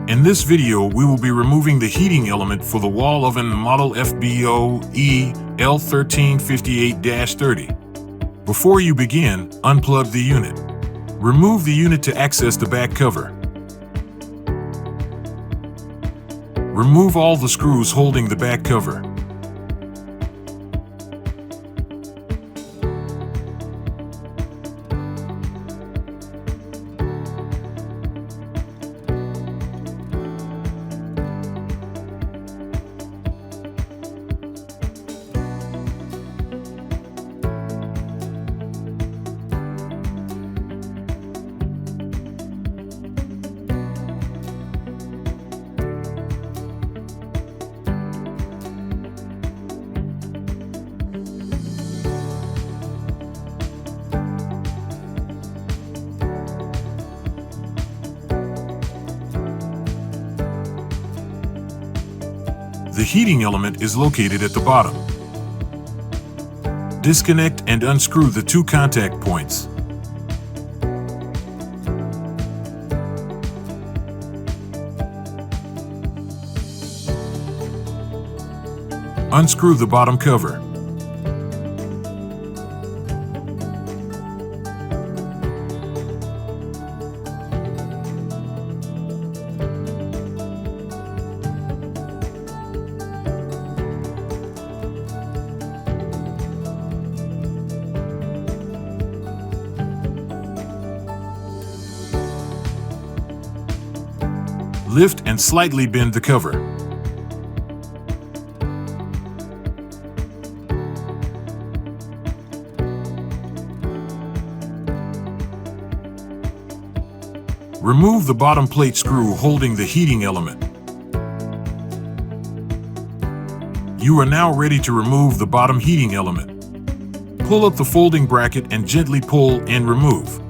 In this video, we will be removing the heating element for the wall oven model FBOEL1358-30. Before you begin, unplug the unit. Remove the unit to access the back cover. Remove all the screws holding the back cover. The heating element is located at the bottom. Disconnect and unscrew the two contact points. Unscrew the bottom cover. Lift and slightly bend the cover. Remove the bottom plate screw holding the heating element. You are now ready to remove the bottom heating element. Pull up the folding bracket and gently pull and remove.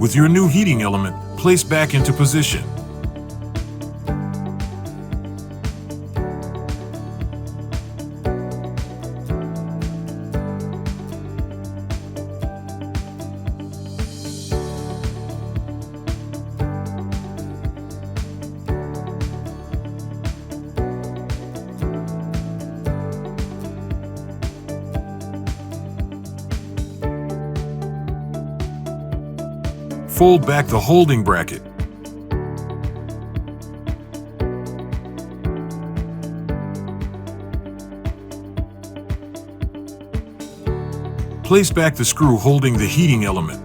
With your new heating element, place back into position. Fold back the holding bracket. Place back the screw holding the heating element.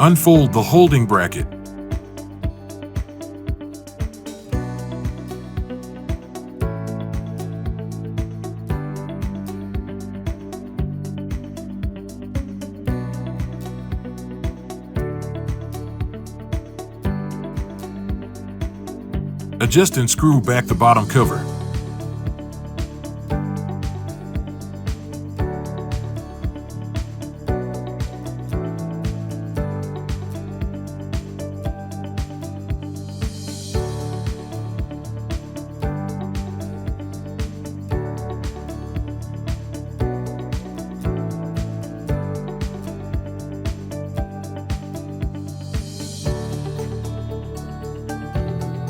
Unfold the holding bracket. Adjust and screw back the bottom cover.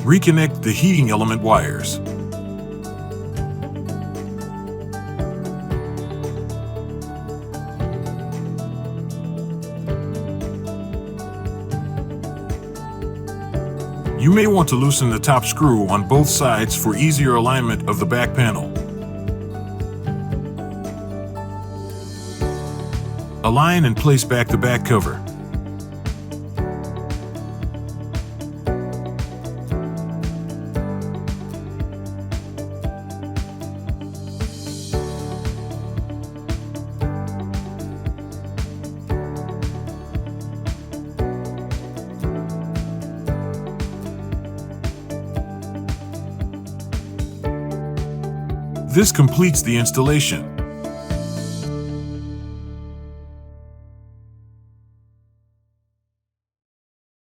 Reconnect the heating element wires. You may want to loosen the top screw on both sides for easier alignment of the back panel. Align and place back the back cover. This completes the installation.